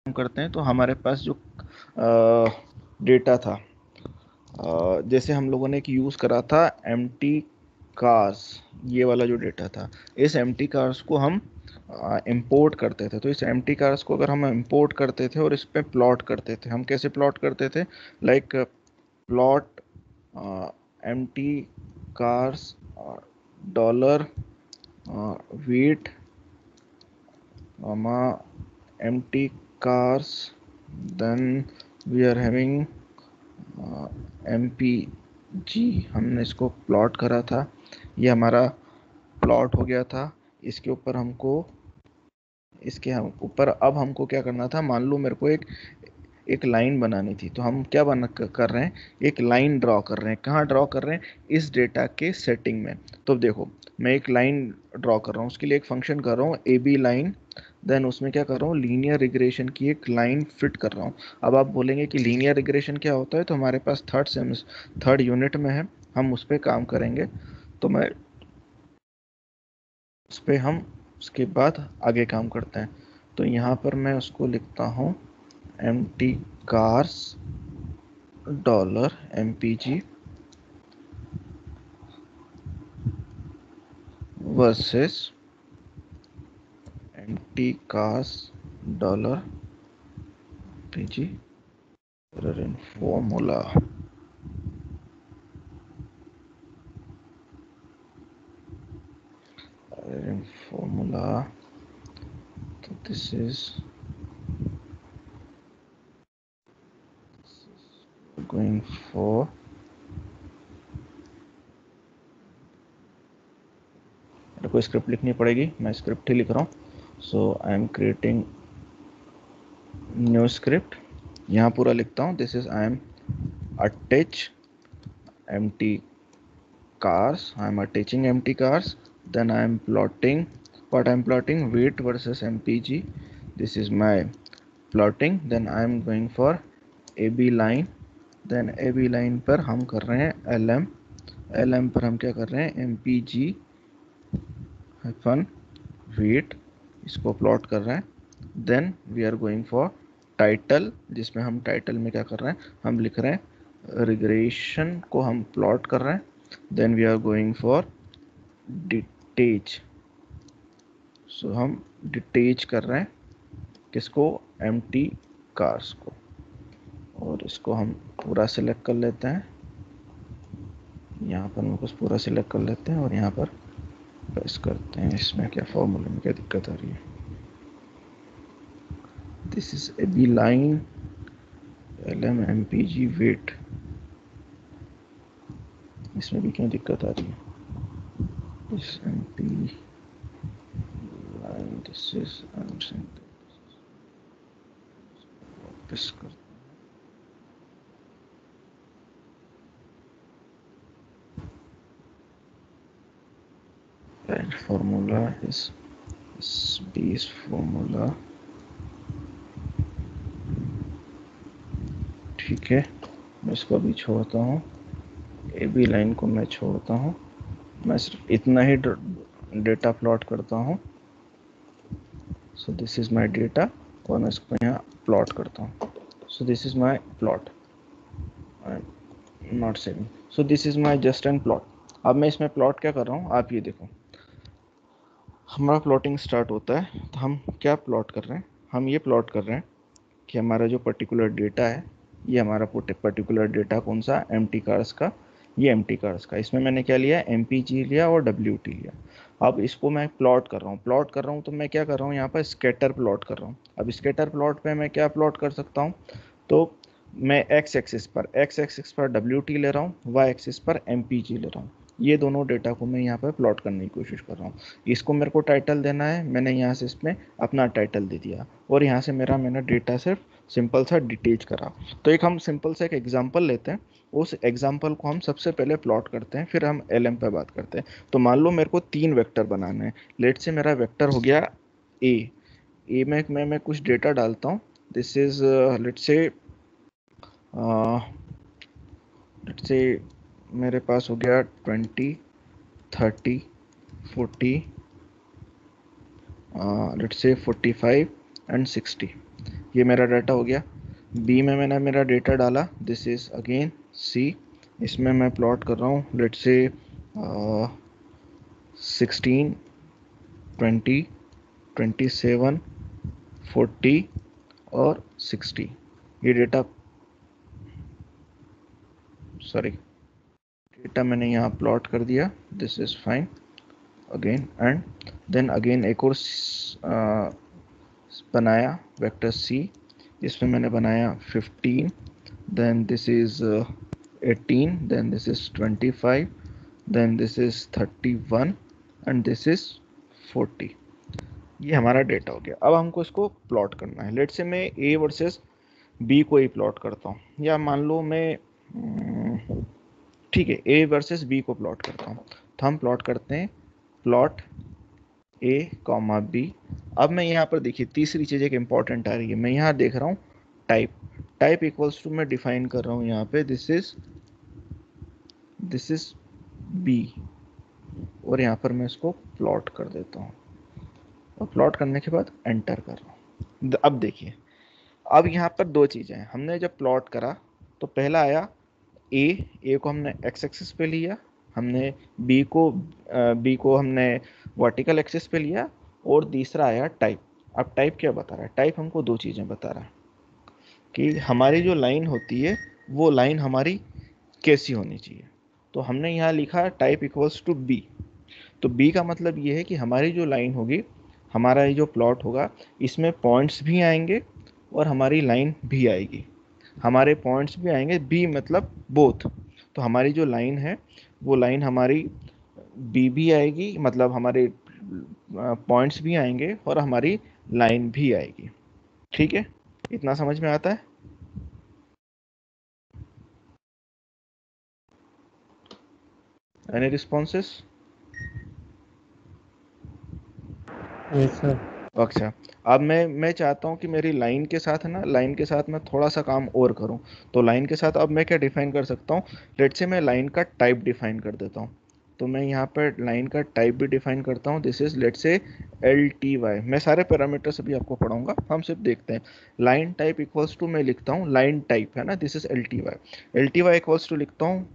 करते हैं तो हमारे पास जो डेटा था, जैसे हम लोगों ने एक यूज़ करा था एम्प्टी कार्स, ये वाला जो डेटा था, इस एम्प्टी कार्स को हम इंपोर्ट करते थे। तो इस एम्प्टी कार्स को अगर हम इंपोर्ट करते थे और इस पे प्लॉट करते थे, हम कैसे प्लॉट करते थे, like plot empty cars dollar weight empty cars, then we are having MPG, हमने इसको प्लॉट करा था, ये हमारा प्लॉट हो गया था। इसके ऊपर हमको अब हमको क्या करना था, मान लो मेरे को एक लाइन बनानी थी, तो हम क्या कर रहे हैं, एक लाइन ड्रॉ कर रहे हैं। कहाँ ड्रॉ कर रहे हैं, इस डेटा के सेटिंग में। तो देखो, मैं एक लाइन ड्रॉ कर रहा हूँ, उसके लिए एक फंक्शन कर रहा हूँ ए बी लाइन, देन उसमें क्या कर रहा हूँ, लीनियर रिग्रेशन की एक लाइन फिट कर रहा हूँ। अब आप बोलेंगे कि लीनियर रिग्रेशन क्या होता है, तो हमारे पास थर्ड यूनिट में है, हम उस पर काम करेंगे। तो मैं उस पर हम उसके बाद आगे काम करते हैं। तो यहाँ पर मैं उसको लिखता हूँ empty cars dollar MPG versus empty cars dollar MPG error in formula। error in formula, so this is going for मेरे को स्क्रिप्ट लिखनी पड़ेगी, मैं स्क्रिप्ट ही लिख रहा हूँ। So I am creating new script, यहाँ पूरा लिखता हूँ, this is I am attach empty cars, I am attaching empty cars, then I am plotting, what I am plotting, weight versus MPG, this is my plotting, then I am going for AB line, then AB line पर हम कर रहे हैं LM पर हम क्या कर रहे हैं, MPG हाइफन वेट, इसको प्लॉट कर रहे हैं। Then we are going for title, जिसमें हम टाइटल में क्या कर रहे हैं, हम लिख रहे हैं रिग्रेशन को हम प्लॉट कर रहे हैं। Then we are going for detach, सो हम डिटेच कर रहे हैं किसको, एम्प्टी कार्स को, और इसको हम पूरा सिलेक्ट कर लेते हैं। यहाँ पर हम कुछ पूरा सिलेक्ट कर लेते हैं और यहाँ पर प्रेस करते हैं। इसमें क्या फॉर्मूले में क्या दिक्कत आ रही है, this is A B line LM MPG weight, इसमें भी क्या दिक्कत आ रही है, this MP line, this is वापस कर, and formula is base formula, ठीक है। मैं इसको अभी छोड़ता हूँ, ए बी लाइन को मैं छोड़ता हूँ, मैं सिर्फ इतना ही डेटा प्लॉट करता हूँ। So this is my data, और मैं इसको यहाँ प्लॉट करता हूँ। So this is my plot, not saving, so this is my just and plot. अब मैं इसमें प्लॉट क्या कर रहा हूँ, आप ये देखो, हमारा प्लॉटिंग स्टार्ट होता है तो हम क्या प्लॉट कर रहे हैं, हम ये प्लॉट कर रहे हैं कि हमारा जो पर्टिकुलर डेटा है, ये हमारा पर्टिकुलर डेटा कौन सा, एम्प्टी कार्स का, ये एम्प्टी कार्स का, इसमें मैंने क्या लिया, MPG लिया और WT लिया। अब इसको मैं प्लॉट कर रहा हूँ, तो मैं क्या कर रहा हूँ, यहाँ पर स्कैटर प्लॉट कर रहा हूँ। अब स्कैटर प्लॉट पे मैं क्या प्लॉट कर सकता हूँ, तो मैं एक्स एक्सिस पर WT ले रहा हूँ, वाई एक्सिस पर MPG ले रहा हूँ। ये दोनों डेटा को मैं यहाँ पर प्लॉट करने की कोशिश कर रहा हूँ। इसको मेरे को टाइटल देना है, मैंने यहाँ से इसमें अपना टाइटल दे दिया, और यहाँ से मैंने डेटा सिर्फ सिंपल सा डिटेच करा। तो एक हम सिंपल सा एक एग्जांपल लेते हैं, उस एग्जांपल को हम सबसे पहले प्लॉट करते हैं, फिर हम LM पे बात करते हैं। तो मान लो मेरे को 3 वेक्टर बनाने हैं। लेट से मेरा वेक्टर हो गया ए में मैं कुछ डेटा डालता हूँ, दिस इज लेट से मेरे पास हो गया 20 30 40 लेट से 45 एंड 60, ये मेरा डाटा हो गया। बी में मैंने मेरा डेटा डाला, दिस इज अगेन सी। इसमें मैं प्लॉट कर रहा हूँ लेट्स से 16, 20, 27, 40 और 60। ये डेटा डेटा मैंने यहाँ प्लॉट कर दिया, this is fine again. And then again एक और बनाया वेक्टर सी, इसमें मैंने बनाया 15, then this is 18, then this is 25, then this is 31 and this is 40। ये हमारा डेटा हो गया। अब हमको इसको प्लॉट करना है। लेट्स से मैं ए वर्सेस बी को ही प्लॉट करता हूँ, या मान लो मैं ठीक है ए वर्सेस बी को प्लॉट करता हूँ। तो हम प्लॉट करते हैं प्लॉट ए कॉमा बी। अब मैं यहाँ पर देखिए तीसरी चीज़ एक इंपॉर्टेंट आ रही है, मैं यहाँ देख रहा हूँ टाइप। टाइप इक्वल्स टू मैं डिफाइन कर रहा हूँ यहाँ पे दिस इज बी, और यहाँ पर मैं इसको प्लॉट कर देता हूँ, और प्लॉट करने के बाद एंटर कर रहा हूँ। अब देखिए, अब यहाँ पर दो चीज़ें हैं। हमने जब प्लॉट करा तो पहला आया ए को हमने एक्स एक्सिस पे लिया, हमने बी को हमने वर्टिकल एक्सिस पे लिया, और तीसरा आया टाइप। अब टाइप क्या बता रहा है? टाइप हमको दो चीज़ें बता रहा है कि हमारी जो लाइन होती है वो लाइन हमारी कैसी होनी चाहिए। तो हमने यहाँ लिखा टाइप इक्वल्स टू बी। तो बी का मतलब ये है कि हमारी जो लाइन होगी, हमारा ये जो प्लॉट होगा, इसमें पॉइंट्स भी आएंगे और हमारी लाइन भी आएगी। हमारे पॉइंट्स भी आएंगे, बी मतलब बोथ। तो हमारी जो लाइन है वो लाइन हमारी बी भी आएगी, मतलब हमारे पॉइंट्स भी आएंगे और हमारी लाइन भी आएगी। ठीक है, इतना समझ में आता है? Any responses? Yes sir. अच्छा, अब मैं चाहता हूँ कि मेरी लाइन के साथ है ना, लाइन के साथ मैं थोड़ा सा काम और करूँ। तो लाइन के साथ अब मैं क्या डिफाइन कर सकता हूँ? लेट्स से मैं लाइन का टाइप डिफाइन कर देता हूँ। तो मैं यहाँ पर लाइन का टाइप भी डिफाइन करता हूँ, this is let's say L T Y. मैं सारे पैरामीटर्स अभी आपको पढ़ाऊंगा, हम सिर्फ देखते हैं। लाइन टाइप इक्वल्स टू मैं लिखता हूँ लाइन टाइप है ना, this is L T Y equals to लिखता हूँ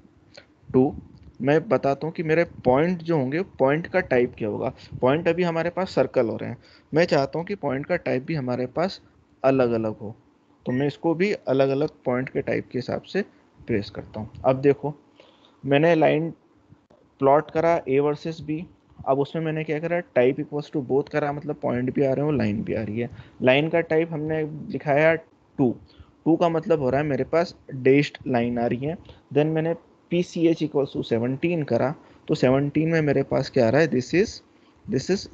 2। मैं बताता हूँ कि मेरे पॉइंट जो होंगे, पॉइंट का टाइप क्या होगा। पॉइंट अभी हमारे पास सर्कल हो रहे हैं, मैं चाहता हूँ कि पॉइंट का टाइप भी हमारे पास अलग अलग हो। तो मैं इसको भी अलग अलग पॉइंट के टाइप के हिसाब से ट्रेस करता हूँ। अब देखो, मैंने लाइन प्लॉट करा ए वर्सेस बी। अब उसमें मैंने क्या करा, टाइप इक्वल्स टू बोथ करा, मतलब पॉइंट भी आ रहे हैं और लाइन भी आ रही है। लाइन का टाइप हमने लिखाया 2। 2 का मतलब हो रहा है मेरे पास डेस्ड लाइन आ रही है। देन मैंने P C H equals to 17 करा, तो 17 में मेरे पास क्या आ रहा है, दिस इज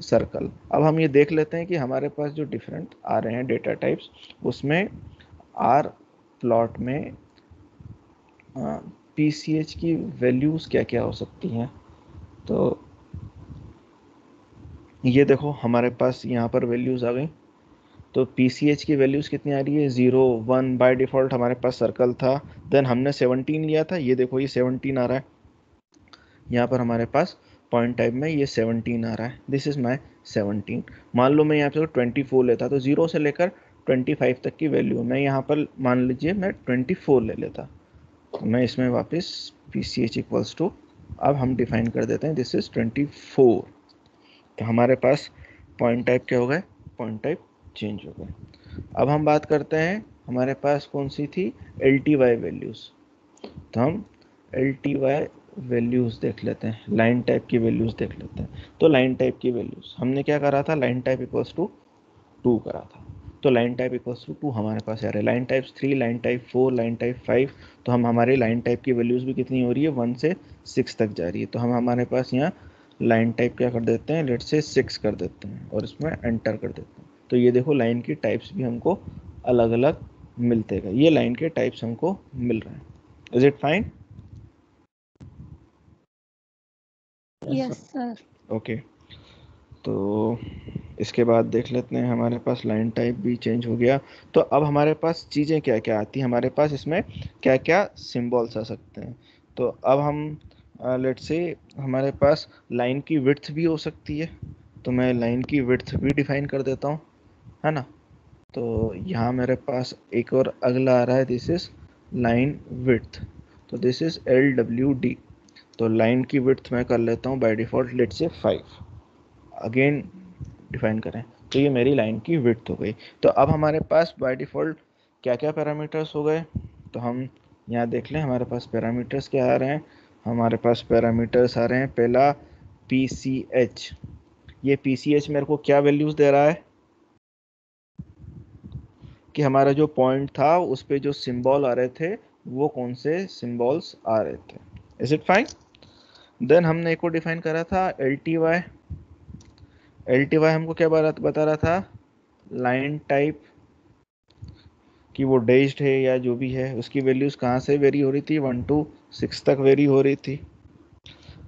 सर्कल। अब हम ये देख लेते हैं कि हमारे पास जो डिफरेंट आ रहे हैं डेटा टाइप्स, उसमें आर प्लॉट में पी सी एच की वैल्यूज़ क्या क्या हो सकती हैं। तो ये देखो हमारे पास यहाँ पर वैल्यूज़ आ गई। तो पी सी एच की वैल्यूज़ कितनी आ रही है, 0 1। बाय डिफ़ॉल्ट हमारे पास सर्कल था, देन हमने 17 लिया था, ये देखो ये 17 आ रहा है। यहाँ पर हमारे पास पॉइंट टाइप में ये 17 आ रहा है, दिस इज़ माई 17। मान लो मैं यहाँ पे 24 लेता, तो 0 से लेकर 25 तक की वैल्यू, मैं यहाँ पर मान लीजिए मैं 24 ले लेता। तो मैं इसमें वापस P C H equals to, अब हम डिफाइन कर देते हैं दिस इज़ 24। तो हमारे पास पॉइंट टाइप क्या हो गए, पॉइंट टाइप चेंज हो गए। अब हम बात करते हैं हमारे पास कौन सी थी, एल टी वाई वैल्यूज़। तो हम एल टी वाई वैल्यूज़ देख लेते हैं, लाइन टाइप की वैल्यूज़ देख लेते हैं। तो लाइन टाइप की वैल्यूज़ हमने क्या करा था, लाइन टाइप इक्वल्स टू 2 करा था। तो लाइन टाइप इक्वल्स टू 2 हमारे पास आ रहा है। Line type 3, line type 4, line type 5। तो हम हमारे लाइन टाइप की वैल्यूज़ भी कितनी हो रही है, 1 से 6 तक जा रही है। तो हम हमारे पास यहाँ लाइन टाइप क्या कर देते हैं, लेट से 6 कर देते हैं और इसमें एंटर कर देते हैं। तो ये देखो लाइन की टाइप्स भी हमको अलग अलग मिलते गए, ये लाइन के टाइप्स हमको मिल रहे हैं। Is it fine? Yes sir. Okay, तो इसके बाद देख लेते हैं, हमारे पास लाइन टाइप भी चेंज हो गया। तो अब हमारे पास चीज़ें क्या क्या आती हैं, हमारे पास इसमें क्या क्या सिंबल्स आ सकते हैं। तो अब हम लेट्स से हमारे पास लाइन की विड्थ भी हो सकती है, तो मैं लाइन की विड्थ भी डिफाइन कर देता हूँ, है ना। तो यहाँ मेरे पास एक और अगला आ रहा है, दिस इज लाइन विड्थ, तो दिस इज LWD। तो लाइन की विड्थ मैं कर लेता हूँ by default let's say 5, again define करें, तो ये मेरी लाइन की विड्थ हो गई। तो अब हमारे पास बाय डिफॉल्ट क्या क्या पैरामीटर्स हो गए, तो हम यहाँ देख लें हमारे पास पैरामीटर्स क्या आ रहे हैं। हमारे पास पैरामीटर्स आ रहे हैं, पहला PCH। ये PCH मेरे को क्या वैल्यूज दे रहा है कि हमारा जो पॉइंट था उस पे जो सिंबल आ रहे थे वो कौन से सिंबल्स आ रहे थे। Is it fine? देन हमने एक और डिफाइन करा था LTY। LTY हमको क्या बता रहा था, लाइन टाइप कि वो डैश्ड है या जो भी है, उसकी वैल्यूज कहाँ से वेरी हो रही थी, 1 to 6 तक वेरी हो रही थी।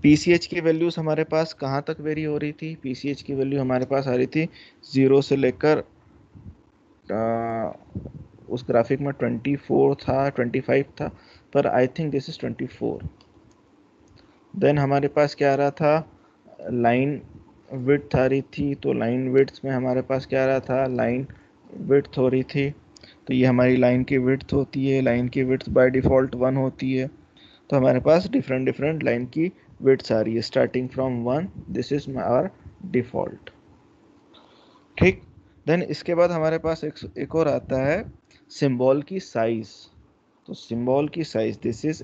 PCH की वैल्यूज हमारे पास कहाँ तक वेरी हो रही थी, PCH की वैल्यू हमारे पास आ रही थी 0 से लेकर उस ग्राफिक में 24 था, 25 था, पर I think this is 24। Then हमारे पास क्या आ रहा था, लाइन विड्थ आ रही थी, तो लाइन विड्थ में हमारे पास क्या आ रहा था, लाइन विड्थ हो रही थी, तो ये हमारी लाइन की विड्थ होती है, लाइन की विड्थ बाय डिफ़ॉल्ट 1 होती है। तो हमारे पास डिफरेंट डिफरेंट लाइन की विड्थ आ रही है starting from 1, this is our default. ठीक, देन इसके बाद हमारे पास एक और आता है सिंबल की साइज। तो सिंबल की size this is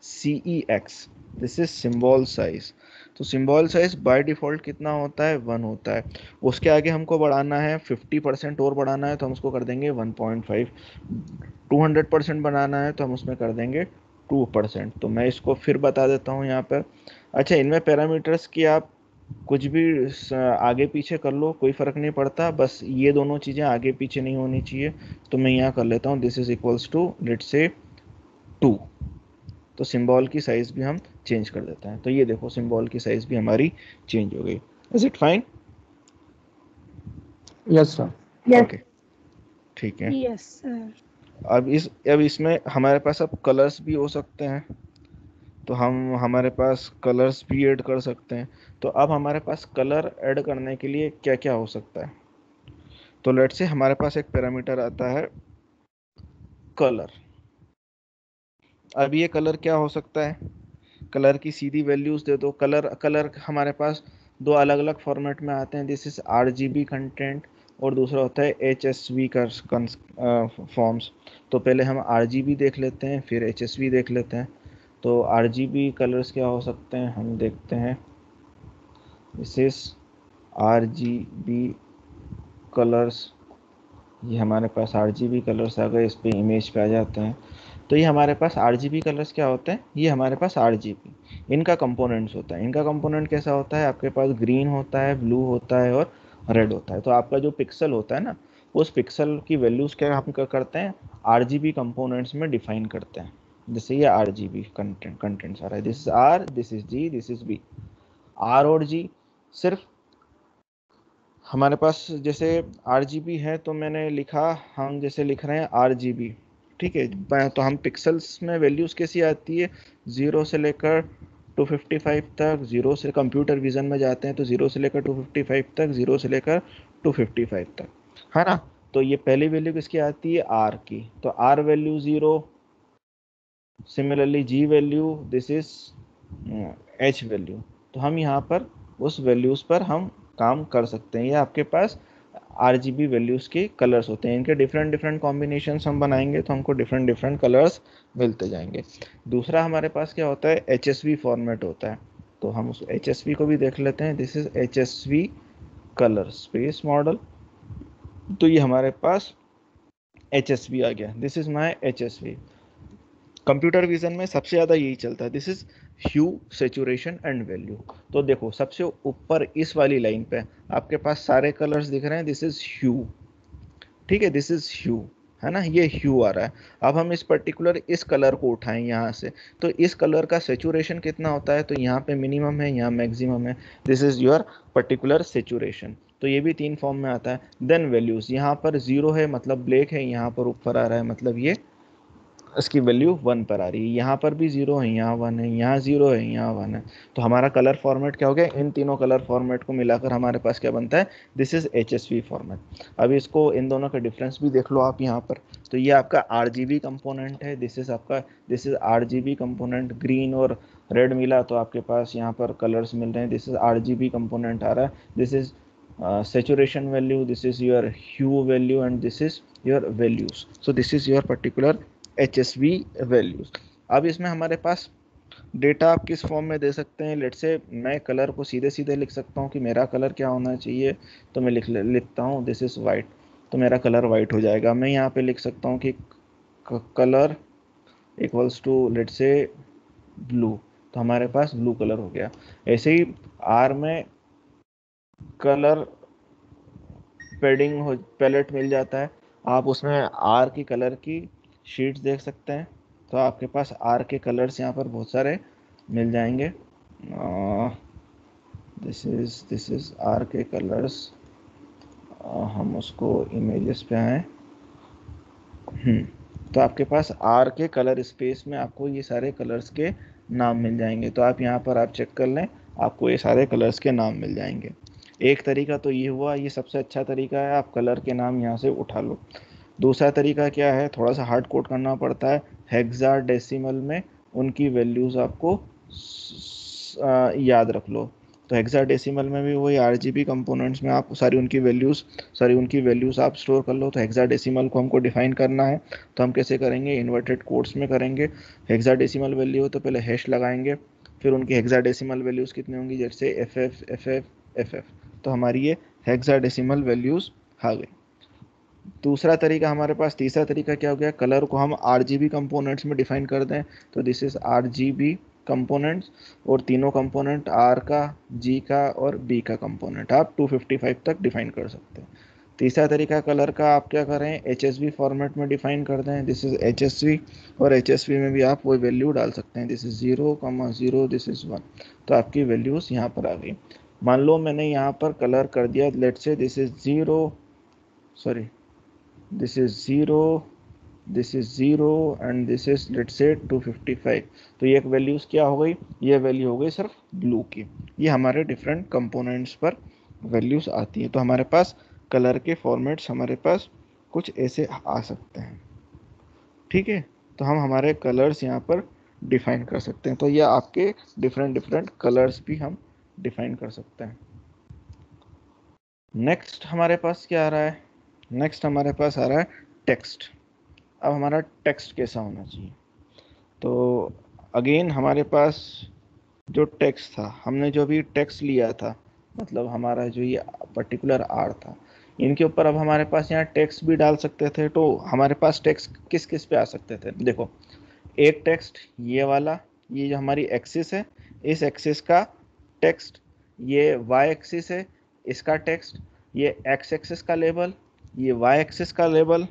CEX, this is symbol size. तो सिंबल साइज बाय डिफ़ॉल्ट कितना होता है, 1 होता है। उसके आगे हमको बढ़ाना है 50% और बढ़ाना है तो हम उसको कर देंगे 1.5। 200% बनाना है तो हम उसमें कर देंगे 2%। तो मैं इसको फिर बता देता हूँ यहाँ पर। अच्छा, इनमें पैरामीटर्स की आप कुछ भी आगे पीछे कर लो, कोई फ़र्क नहीं पड़ता, बस ये दोनों चीज़ें आगे पीछे नहीं होनी चाहिए। तो मैं यहाँ कर लेता हूँ this is equals to let's say 2। तो सिंबल की साइज भी हम चेंज कर देते हैं। तो ये देखो सिंबल की साइज भी हमारी चेंज हो गई। Is it fine? Yes sir. Okay, ठीक है। Yes sir. अब इसमें हमारे पास अब कलर्स भी हो सकते हैं, तो हम हमारे पास कलर्स भी ऐड कर सकते हैं। तो अब हमारे पास कलर ऐड करने के लिए क्या क्या हो सकता है, तो लेट्स से हमारे पास एक पैरामीटर आता है कलर। अब ये कलर क्या हो सकता है, कलर की सीधी वैल्यूज दे दो। कलर कलर हमारे पास दो अलग अलग फॉर्मेट में आते हैं, दिस इज RGB कंटेंट और दूसरा होता है HSV का फॉर्म्स। तो पहले हम RGB देख लेते हैं फिर HSV देख लेते हैं। तो RGB कलर्स क्या हो सकते हैं हम देखते हैं, दिस इज RGB कलर्स। ये हमारे पास RGB कलर्स आ गए, इस पे इमेज पे आ जाते हैं। तो ये हमारे पास RGB कलर्स क्या होते हैं, ये हमारे पास RGB इनका कंपोनेंट्स होता है। इनका कंपोनेंट कैसा होता है, आपके पास ग्रीन होता है, ब्लू होता है और रेड होता है। तो आपका जो पिक्सल होता है ना, उस पिक्सल की वैल्यूज क्या हम क्या करते हैं, RGB कंपोनेंट्स में डिफाइन करते हैं। जैसे ये RGB कंटेंट्स आ रहा है, this is R, this is G, this is B। R और G सिर्फ हमारे पास जैसे RGB है, तो मैंने लिखा, हम जैसे लिख रहे हैं RGB, ठीक है। तो हम पिक्सल्स में वैल्यूज़ कैसी आती है, 0 से लेकर 255 तक, 0 से कंप्यूटर विजन में जाते हैं तो 0 से लेकर 255 तक, 0 से लेकर 255 तक, है ना। तो ये पहली वैल्यू किसकी आती है, R की। तो R value 0, similarly G value, this is H value. तो हम यहाँ पर उस वैल्यूज़ पर हम काम कर सकते हैं। ये आपके पास RGB वैल्यूज़ के कलर्स होते हैं, इनके डिफरेंट डिफरेंट कॉम्बिनेशन हम बनाएंगे तो हमको डिफरेंट डिफरेंट कलर्स मिलते जाएंगे। दूसरा हमारे पास क्या होता है, HSV फॉर्मेट होता है। तो हम उस HSV को भी देख लेते हैं, this is HSV colour space model. तो ये हमारे पास HSV आ गया, this is my HSV। Computer vision में सबसे ज़्यादा यही चलता है, this is hue, saturation and value. तो देखो सबसे ऊपर इस वाली लाइन पे आपके पास सारे कलर्स दिख रहे हैं, दिस इज ह्यू, ठीक है, दिस इज ह्यू, है ना, ये ह्यू आ रहा है। अब हम इस पर्टिकुलर इस कलर को उठाएं यहाँ से, तो इस कलर का सेचुरेशन कितना होता है, तो यहाँ पे मिनिमम है, यहाँ मैक्सिमम है, this is your particular saturation. तो ये भी 3 फॉर्म में आता है। देन वैल्यूज, यहाँ पर 0 है मतलब ब्लैक है, यहाँ पर ऊपर आ रहा है मतलब ये इसकी वैल्यू 1 पर आ रही है, यहाँ पर भी 0 है, यहाँ 1 है, यहाँ 0 है, यहाँ 1 है। तो हमारा कलर फॉर्मेट क्या हो गया, इन तीनों कलर फॉर्मेट को मिलाकर हमारे पास क्या बनता है, दिस इज HSV फॉर्मेट। अब इसको इन दोनों का डिफरेंस भी देख लो आप यहाँ पर। तो ये आपका RGB कंपोनेंट है, this is RGB component. Green और रेड मिला तो आपके पास यहाँ पर कलर्स मिल रहे हैं, दिस इज RGB कंपोनेंट आ रहा है। This is saturation value, this is your hue value, and this is your values. So this is your particular HSV values. अब इसमें हमारे पास डेटा आप किस फॉर्म में दे सकते हैं। लेट से मैं कलर को सीधे सीधे लिख सकता हूँ कि मेरा कलर क्या होना चाहिए, तो मैं लिखता हूँ दिस इज वाइट, तो मेरा कलर वाइट हो जाएगा। मैं यहाँ पे लिख सकता हूँ कि कलर इक्वल्स टू लेट से ब्लू, तो हमारे पास ब्लू कलर हो गया। ऐसे ही आर में कलर पैलेट मिल जाता है, आप उसमें आर की कलर की शीट्स देख सकते हैं। तो आपके पास आर के कलर्स यहाँ पर बहुत सारे मिल जाएंगे। दिस इज आर के कलर्स। हम उसको इमेजेस पे आए। तो आपके पास आर के कलर स्पेस में आपको ये सारे कलर्स के नाम मिल जाएंगे। तो आप यहाँ पर आप चेक कर लें, आपको ये सारे कलर्स के नाम मिल जाएंगे। एक तरीका तो ये हुआ, ये सबसे अच्छा तरीका है, आप कलर के नाम यहाँ से उठा लो। दूसरा तरीका क्या है, थोड़ा सा हार्ड कोड करना पड़ता है, हेक्साडेसिमल में उनकी वैल्यूज़ आपको याद रख लो। तो हेक्साडेसिमल में भी वही RGB कंपोनेंट्स में आप सारी उनकी वैल्यूज़ आप स्टोर कर लो। तो हेक्साडेसिमल को हमको डिफाइन करना है, तो हम कैसे करेंगे, इन्वर्टेड कोड्स में करेंगे। हेक्साडेसिमल वैल्यू हो तो पहले हैश लगाएंगे, फिर उनकी हेक्साडेसिमल वैल्यूज़ कितनी होंगी, जैसे FF। तो हमारी ये हेक्साडेसिमल वैल्यूज़ आ गई। दूसरा तरीका हमारे पास, तीसरा तरीका क्या हो गया, कलर को हम RGB कंपोनेंट्स में डिफाइन कर दें। तो दिस इज RGB कंपोनेंट्स, और तीनों कंपोनेंट R का, G का और B का कंपोनेंट आप 255 तक डिफाइन कर सकते हैं। तीसरा तरीका कलर का आप क्या करें, HSV फॉर्मेट में डिफाइन कर दें, दिस इज HSV, और HSV में भी आप वही वैल्यू डाल सकते हैं, दिस इज 0,0, दिस इज 1। तो आपकी वैल्यूज़ यहाँ पर आ गई। मान लो मैंने यहाँ पर कलर कर दिया, लेट से this is 0, sorry this is 0, this is 0 and this is let's say 255। तो ये एक वैल्यूज क्या हो गई, ये वैल्यू हो गई सिर्फ ब्लू की। ये हमारे डिफरेंट कंपोनेंट्स पर वैल्यूज आती है। तो हमारे पास कलर के फॉर्मेट्स हमारे पास कुछ ऐसे आ सकते हैं, ठीक है। तो हम हमारे कलर्स यहाँ पर डिफाइन कर सकते हैं। तो ये आपके डिफरेंट कलर्स भी हम डिफाइन कर सकते हैं। नेक्स्ट हमारे पास क्या आ रहा है, नेक्स्ट हमारे पास आ रहा है टेक्स्ट। अब हमारा टेक्स्ट कैसा होना चाहिए, तो अगेन हमारे पास जो टेक्स्ट था, हमने जो भी टेक्स्ट लिया था, मतलब हमारा जो ये पर्टिकुलर आर था, इनके ऊपर अब हमारे पास यहाँ टेक्स्ट भी डाल सकते थे। तो हमारे पास टेक्स्ट किस किस पे आ सकते थे, देखो एक टेक्स्ट ये वाला, ये जो हमारी एक्सिस है, इस एक्सिस का टेक्स्ट, ये वाई एक्सिस है, इसका टेक्स्ट, ये एक्स एक्सिस का लेबल, ये वाई एक्सिस का लेबल,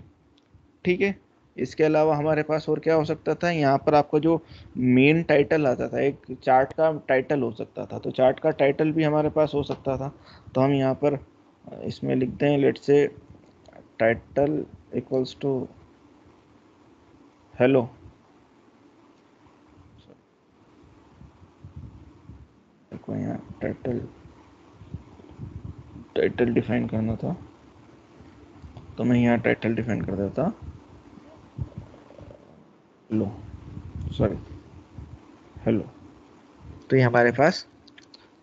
ठीक है। इसके अलावा हमारे पास और क्या हो सकता था, यहाँ पर आपका जो मेन टाइटल आता था, एक चार्ट का टाइटल हो सकता था, तो चार्ट का टाइटल भी हमारे पास हो सकता था। तो हम यहाँ पर इसमें लिखते हैं, let's say title equals to hello, देखो यहाँ टाइटल डिफाइन करना था, तो मैं यहाँ टाइटल डिफाइन कर देता, लो सॉरी हेलो। तो ये हमारे पास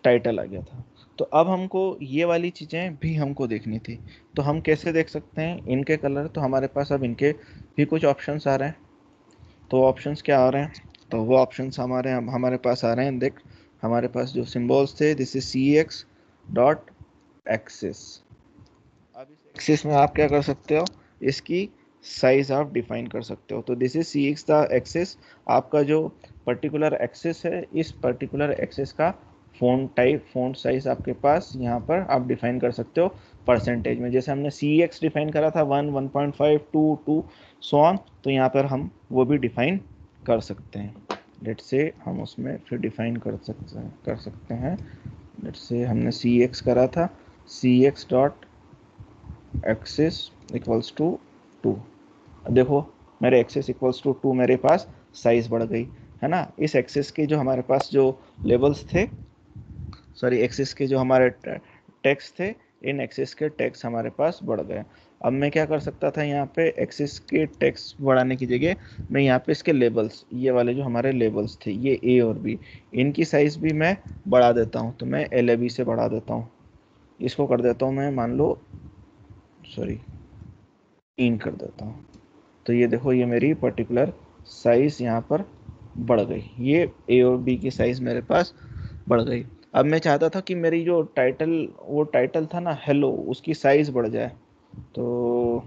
टाइटल आ गया था। तो अब हमको ये वाली चीज़ें भी हमको देखनी थी। तो हम कैसे देख सकते हैं इनके कलर, तो हमारे पास अब इनके भी कुछ ऑप्शंस आ रहे हैं। तो ऑप्शंस क्या आ रहे हैं, तो वो ऑप्शंस हमारे पास आ रहे हैं, देख हमारे पास जो सिंबल्स थे, this is CX dot axis. अब इस एक्सिस में आप क्या कर सकते हो, इसकी साइज आप डिफाइन कर सकते हो। तो this is CX the axis, आपका जो पर्टिकुलर एक्सिस है, इस पर्टिकुलर एक्सिस का फ़ॉन्ट टाइप, फ़ॉन्ट साइज आपके पास यहाँ पर आप डिफाइन कर सकते हो परसेंटेज में। जैसे हमने CX डिफाइन करा था 1, 1.5, 2, 2 सो ऑन, तो यहाँ पर हम वो भी डिफाइन कर सकते हैं। लेट से हम उसमें फिर डिफाइन कर सकते हैं। लेट से हमने CX करा था, CX dot axis equals to 2। देखो मेरे एक्सेस इक्वल्स टू 2 मेरे पास साइज बढ़ गई, है ना। इस एक्सेस के जो हमारे पास जो लेबल्स थे, सॉरी एक्सेस के जो हमारे टेक्स्ट थे, इन एक्सेस के टेक्स्ट हमारे पास बढ़ गए। अब मैं क्या कर सकता था, यहाँ पे एक्सेस के टेक्स्ट बढ़ाने की जगह मैं यहाँ पे इसके लेबल्स, ये वाले जो हमारे लेबल्स थे, ये ए और बी, इनकी साइज भी मैं बढ़ा देता हूँ। तो मैं LAB से बढ़ा देता हूँ, इसको कर देता हूँ मैं, मान लो सॉरी 3 कर देता हूँ। तो ये देखो, ये मेरी पर्टिकुलर साइज यहाँ पर बढ़ गई, ये ए और बी की साइज मेरे पास बढ़ गई। अब मैं चाहता था कि मेरी जो टाइटल, वो टाइटल था ना हेलो, उसकी साइज बढ़ जाए, तो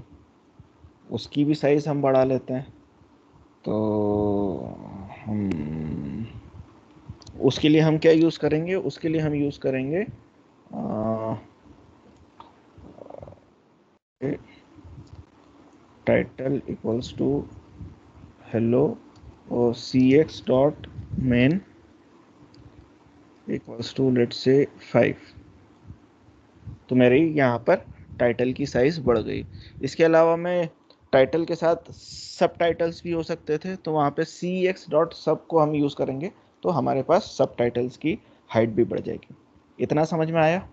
उसकी भी साइज हम बढ़ा लेते हैं। तो हम उसके लिए हम क्या यूज़ करेंगे, उसके लिए हम यूज़ करेंगे टाइटल इक्वल्स टू हेलो और cx dot main equals to let's say 5। तो मेरी यहाँ पर टाइटल की साइज बढ़ गई। इसके अलावा मैं टाइटल के साथ सब टाइटल्स भी हो सकते थे, तो वहाँ पे cx डॉट सब को हम यूज़ करेंगे, तो हमारे पास सब टाइटल्स की हाइट भी बढ़ जाएगी। इतना समझ में आया?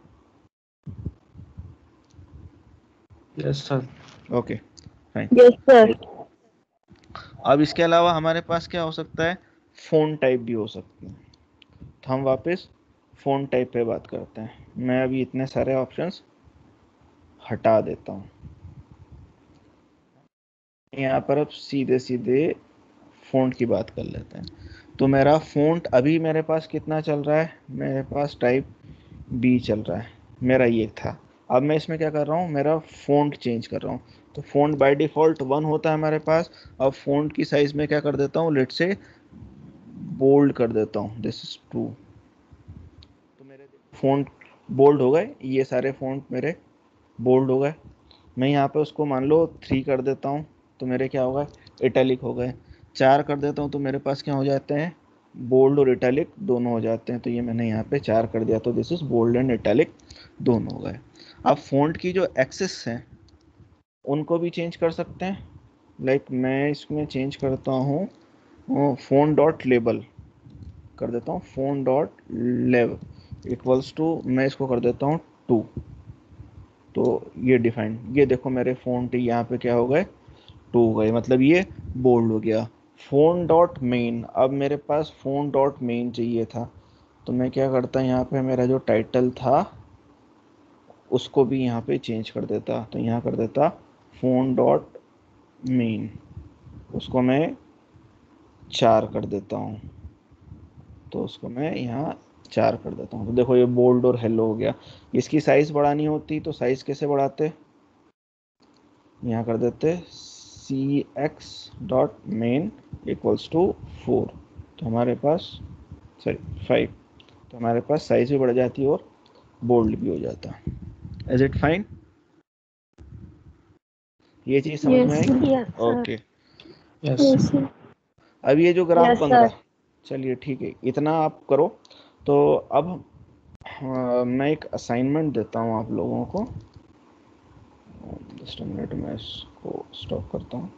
Yes sir. Okay fine. Yes sir. अब इसके अलावा हमारे पास क्या हो सकता है, फ़ोन टाइप भी हो सकते हैं। तो हम वापस फ़ोन टाइप पे बात करते हैं। मैं अभी इतने सारे ऑप्शंस हटा देता हूँ। यहाँ पर अब सीधे सीधे फ़ॉन्ट की बात कर लेते हैं। तो मेरा फ़ॉन्ट अभी मेरे पास कितना चल रहा है, मेरे पास टाइप बी चल रहा है, मेरा ये था। अब मैं इसमें क्या कर रहा हूँ, मेरा फ़ॉन्ट चेंज कर रहा हूँ। तो फ़ॉन्ट बाय डिफ़ॉल्ट 1 होता है हमारे पास। अब फ़ॉन्ट की साइज़ में क्या कर देता हूँ, लेट्स से बोल्ड कर देता हूँ, दिस इज़ 2। तो मेरे फ़ॉन्ट बोल्ड हो गए, ये सारे फ़ॉन्ट मेरे बोल्ड हो गए। मैं यहाँ पे उसको मान लो 3 कर देता हूँ, तो मेरे क्या होगा, इटैलिक हो गए। 4 कर देता हूँ तो मेरे पास क्या हो जाते हैं, बोल्ड और इटैलिक दोनों हो जाते हैं। तो ये मैंने यहाँ पे 4 कर दिया, तो this is bold and italic दोनों हो गए। अब फ़ॉन्ट की जो एक्सेस हैं उनको भी चेंज कर सकते हैं। लाइक मैं इसमें चेंज करता हूँ फ़ॉन्ट डॉट लेबल कर देता हूँ, font dot label equals to, मैं इसको कर देता हूँ 2। तो ये डिफाइन, ये देखो मेरे फ़ॉन्ट यहाँ पे क्या हो गए, 2 हो गए, मतलब ये बोल्ड हो गया। फ़ॉन्ट डॉट मेन, अब मेरे पास फ़ॉन्ट डॉट मेन चाहिए था, तो मैं क्या करता, यहाँ पे मेरा जो टाइटल था उसको भी यहाँ पे चेंज कर देता। तो यहाँ कर देता फ़ॉन्ट डॉट मेन, उसको मैं 4 कर देता हूँ, तो उसको मैं यहाँ 4 कर देता हूँ। तो देखो ये बोल्ड और हेलो हो गया। इसकी साइज़ बढ़ानी होती तो साइज़ कैसे बढ़ाते, यहाँ कर देते cx dot main equals to 4, तो हमारे पास सॉरी 5, तो हमारे पास साइज भी बढ़ जाती है और बोल्ड भी हो जाता। Is it fine? ये चीज़ समझ में yes I? Yes sir. Okay. Yes sir. अब ये जो ग्राफ यस बन सर। रहा, चलिए ठीक है, इतना आप करो। तो अब मैं एक असाइनमेंट देता हूँ आप लोगों को। जस्ट मिनट, मैं इसको स्टॉप करता हूँ।